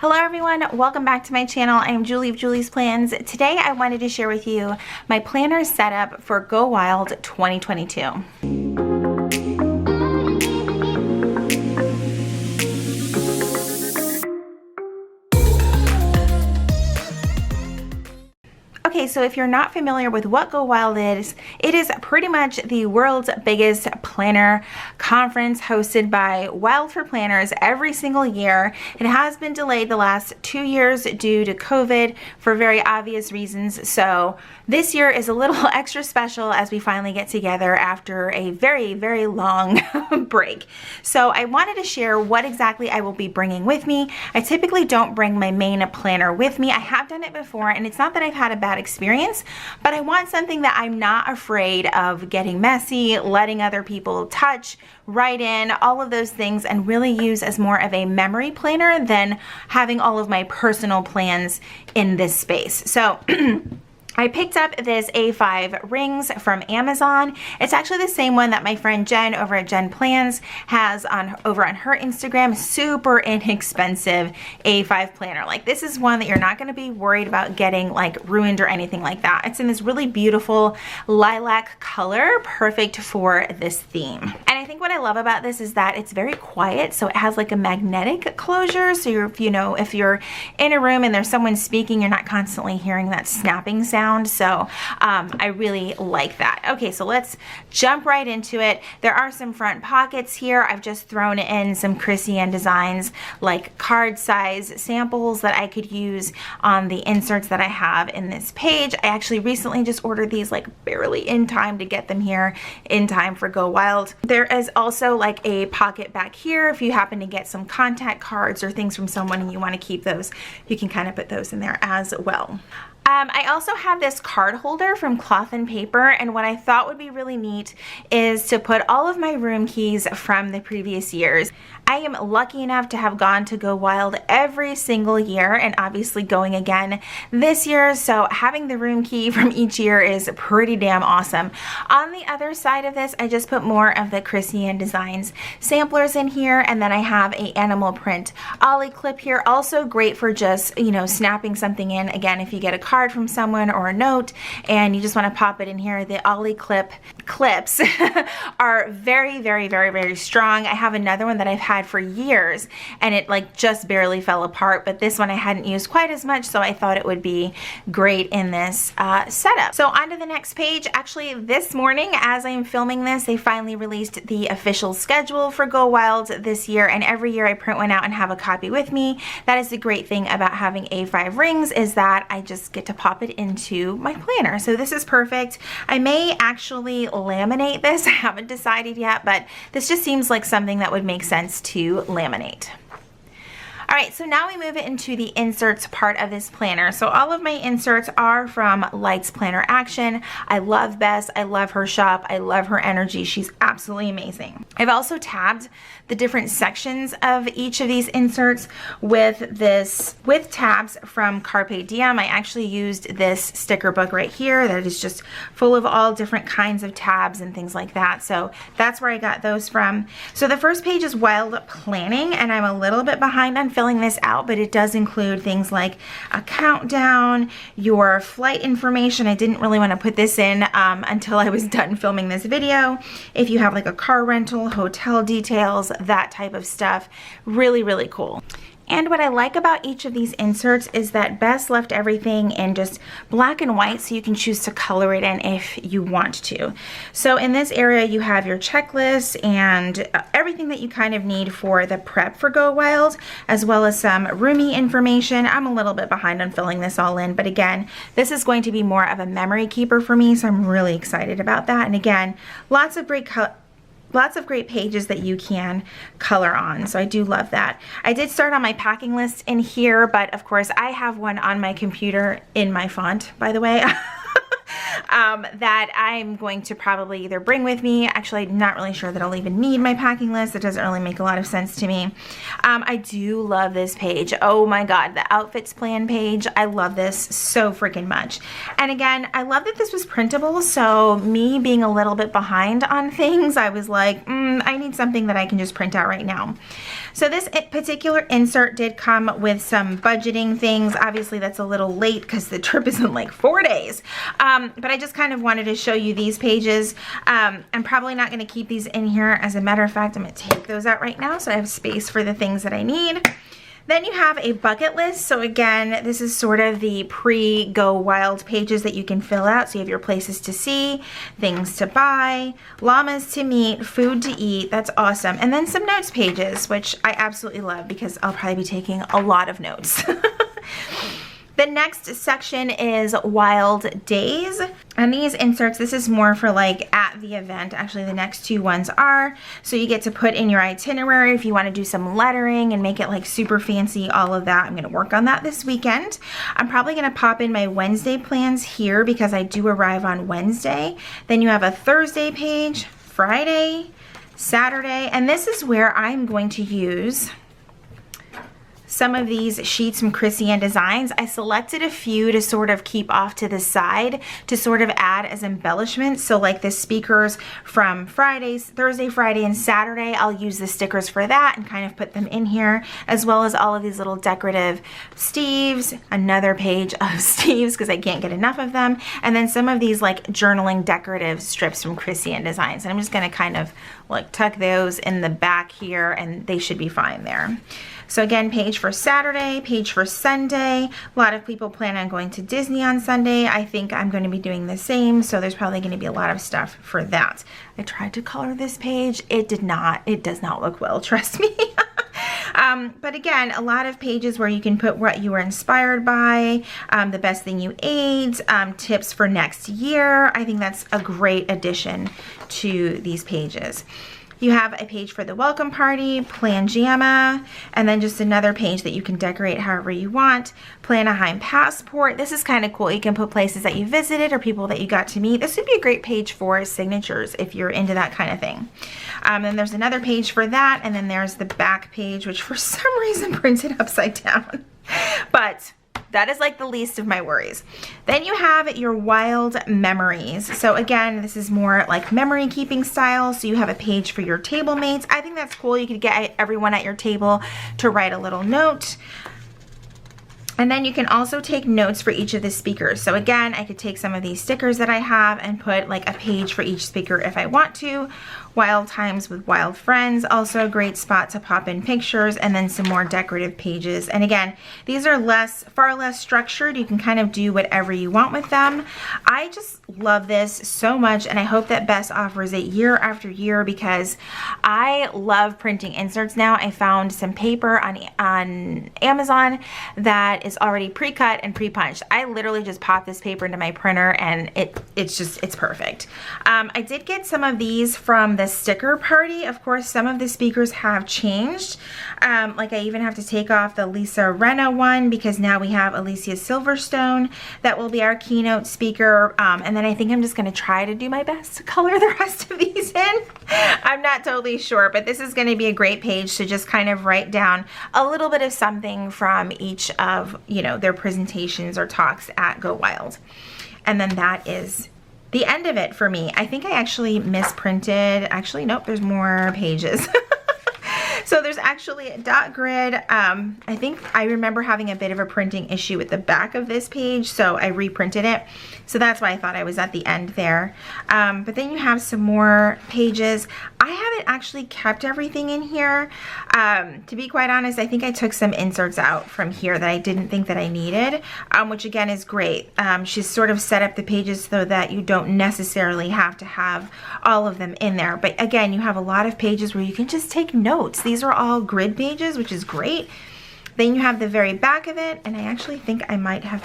Hello everyone, welcome back to my channel. I am Julie of Julie's Plans. Today I wanted to share with you my planner setup for Go Wild 2022. Okay, so if you're not familiar with what Go Wild is, it is pretty much the world's biggest planner conference hosted by Wild for Planners every single year. It has been delayed the last 2 years due to COVID for very obvious reasons. So this year is a little extra special as we finally get together after a very, very long break. So I wanted to share what exactly I will be bringing with me. I typically don't bring my main planner with me. I have done it before, and it's not that I've had a bad experience, but I want something that I'm not afraid of getting messy, letting other people touch, write in, all of those things, and really use as more of a memory planner than having all of my personal plans in this space. So I picked up this A5 rings from Amazon. It's actually the same one that my friend Jen over at Jen Plans has over on her Instagram. Super inexpensive A5 planner. Like, this is one that you're not going to be worried about getting like ruined or anything like that. It's in this really beautiful lilac color, perfect for this theme. And I think what I love about this is that it's very quiet, so it has like a magnetic closure. So if you're in a room and there's someone speaking, you're not constantly hearing that snapping sound. So I really like that. Okay, so let's jump right into it. There are some front pockets here. I've just thrown in some Chrissy designs, like card size samples that I could use on the inserts that I have in this page. I actually recently just ordered these, like barely in time to get them here in time for Go Wild. There is also like a pocket back here. If you happen to get some contact cards or things from someone and you want to keep those, you can kind of put those in there as well. I also have this card holder from Cloth and Paper, and what I thought would be really neat is to put all of my room keys from the previous years. I am lucky enough to have gone to Go Wild every single year, and obviously going again this year, so having the room key from each year is pretty damn awesome. On the other side of this, I just put more of the Chrissy Designs samplers in here, and then I have a animal print ollie clip here, also great for just, snapping something in. Again, if you get a card from someone or a note and you just want to pop it in here, the ollie clips are very, very, very, very strong. I have another one that I've had for years and it like just barely fell apart, but this one I hadn't used quite as much, so I thought it would be great in this setup. So on to the next page. Actually, this morning as I am filming this, they finally released the official schedule for Go Wild this year, and every year I print one out and have a copy with me. That is the great thing about having A5 rings, is that I just get to pop it into my planner. So this is perfect. I may actually laminate this. I haven't decided yet, but this just seems like something that would make sense to laminate. All right, so now we move it into the inserts part of this planner. So all of my inserts are from Lights Planner Action. I love Bess. I love her shop. I love her energy. She's absolutely amazing. I've also tabbed the different sections of each of these inserts with tabs from Carpe Diem. I actually used this sticker book right here that is just full of all different kinds of tabs and things like that. So that's where I got those from. So the first page is Wild Planning, and I'm a little bit behind on filling this out, but it does include things like a countdown, your flight information. I didn't really want to put this in until I was done filming this video. If you have like a car rental, hotel details, that type of stuff. Really, really cool. And what I like about each of these inserts is that Bess left everything in just black and white, so you can choose to color it in if you want to. So in this area, you have your checklist and everything that you kind of need for the prep for Go Wild, as well as some roomy information. I'm a little bit behind on filling this all in, but again, this is going to be more of a memory keeper for me, so I'm really excited about that. And again, lots of great pages that you can color on, so I do love that. I did start on my packing list in here, but of course I have one on my computer in my font, by the way. That I'm going to probably either bring with me. Actually, I'm not really sure that I'll even need my packing list. It doesn't really make a lot of sense to me. I do love this page. Oh my god, the outfits plan page. I love this so freaking much. And again, I love that this was printable, so me being a little bit behind on things, I was like, I need something that I can just print out right now. So this particular insert did come with some budgeting things. Obviously that's a little late because the trip is in like 4 days. But I just kind of wanted to show you these pages. I'm probably not going to keep these in here. As a matter of fact, I'm going to take those out right now so I have space for the things that I need. Then you have a bucket list. So again, this is sort of the pre-Go Wild pages that you can fill out. So you have your places to see, things to buy, llamas to meet, food to eat. That's awesome. And then some notes pages, which I absolutely love because I'll probably be taking a lot of notes. The next section is Wild Days. And these inserts, this is more for like at the event. Actually, the next two ones are. So you get to put in your itinerary if you want to do some lettering and make it like super fancy, all of that. I'm going to work on that this weekend. I'm probably going to pop in my Wednesday plans here because I do arrive on Wednesday. Then you have a Thursday page, Friday, Saturday, and this is where I'm going to use some of these sheets from Chrissy and Designs. I selected a few to sort of keep off to the side to sort of add as embellishments. So like the speakers from Thursday, Friday, and Saturday, I'll use the stickers for that and kind of put them in here, as well as all of these little decorative Steves, another page of Steves because I can't get enough of them, and then some of these like journaling decorative strips from Chrissy and Designs. And I'm just gonna kind of like tuck those in the back here and they should be fine there. So again, page for Saturday, page for Sunday. A lot of people plan on going to Disney on Sunday. I think I'm going to be doing the same, so there's probably going to be a lot of stuff for that. I tried to color this page. It does not look well, trust me. But again, a lot of pages where you can put what you were inspired by, the best thing you ate, tips for next year. I think that's a great addition to these pages. You have a page for the welcome party, plan JAMA, and then just another page that you can decorate however you want. Plan a Heim passport. This is kind of cool. You can put places that you visited or people that you got to meet. This would be a great page for signatures if you're into that kind of thing. Then there's another page for that, and then there's the back page, which for some reason printed upside down. But that is like the least of my worries. Then you have your wild memories. So again, this is more like memory keeping style. So you have a page for your table mates. I think that's cool. You could get everyone at your table to write a little note. And then you can also take notes for each of the speakers. So again, I could take some of these stickers that I have and put like a page for each speaker if I want to. Wild Times with Wild Friends, also a great spot to pop in pictures, and then some more decorative pages. And again, these are far less structured. You can kind of do whatever you want with them. I just love this so much, and I hope that Bess offers it year after year because I love printing inserts now. I found some paper on Amazon that is already pre-cut and pre-punched. I literally just pop this paper into my printer and it's perfect. I did get some of these from the sticker party. Of course, some of the speakers have changed. Like I even have to take off the Lisa Rinna one because now we have Alicia Silverstone that will be our keynote speaker. And then I think I'm just going to try to do my best to color the rest of these in. I'm not totally sure, but this is going to be a great page to just kind of write down a little bit of something from each of, you know, their presentations or talks at Go Wild. And then that is the end of it for me. I think I actually misprinted. Actually, nope, there's more pages. So there's actually a dot grid. I think I remember having a bit of a printing issue with the back of this page, so I reprinted it. So that's why I thought I was at the end there. But then you have some more pages. I haven't actually kept everything in here. To be quite honest, I think I took some inserts out from here that I didn't think that I needed, which again is great. She's sort of set up the pages so that you don't necessarily have to have all of them in there. But again, you have a lot of pages where you can just take notes. These are all grid pages, which is great. Then you have the very back of it, and I actually think I might have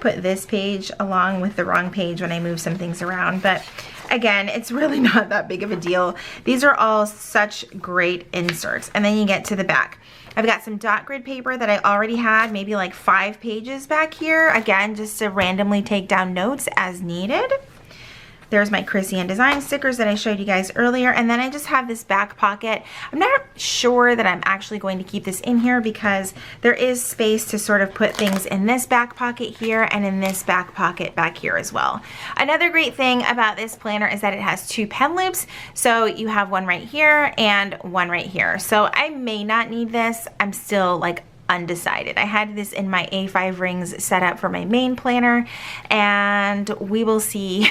put this page along with the wrong page when I moved some things around, but again, it's really not that big of a deal. These are all such great inserts. And then you get to the back. I've got some dot grid paper that I already had, maybe like 5 pages back here, again, just to randomly take down notes as needed. There's my Chrissy and Design stickers that I showed you guys earlier. And then I just have this back pocket. I'm not sure that I'm actually going to keep this in here because there is space to sort of put things in this back pocket here and in this back pocket back here as well. Another great thing about this planner is that it has 2 pen loops. So you have one right here and one right here. So I may not need this. I'm still like undecided. I had this in my A5 rings set up for my main planner, and we will see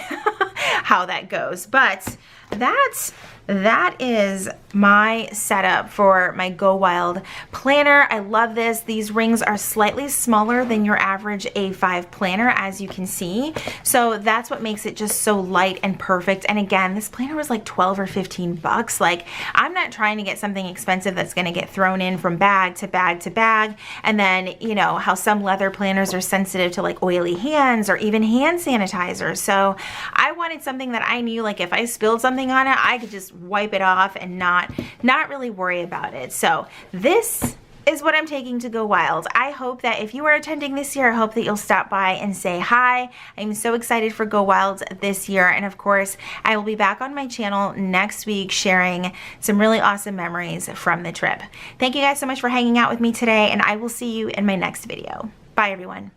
how that goes. But that is my setup for my Go Wild planner. I love this. These rings are slightly smaller than your average A5 planner, as you can see. So that's what makes it just so light and perfect. And again, this planner was like 12 or 15 bucks. Like, I'm not trying to get something expensive that's going to get thrown in from bag to bag to bag. And then, you know, how some leather planners are sensitive to like oily hands or even hand sanitizer. So I wanted something that I knew, like, if I spilled something on it, I could just wipe it off and not really worry about it. So this is what I'm taking to Go Wild. I hope that if you are attending this year, I hope that you'll stop by and say hi. I'm so excited for Go Wild this year. And of course, I will be back on my channel next week sharing some really awesome memories from the trip. Thank you guys so much for hanging out with me today, and I will see you in my next video. Bye, everyone.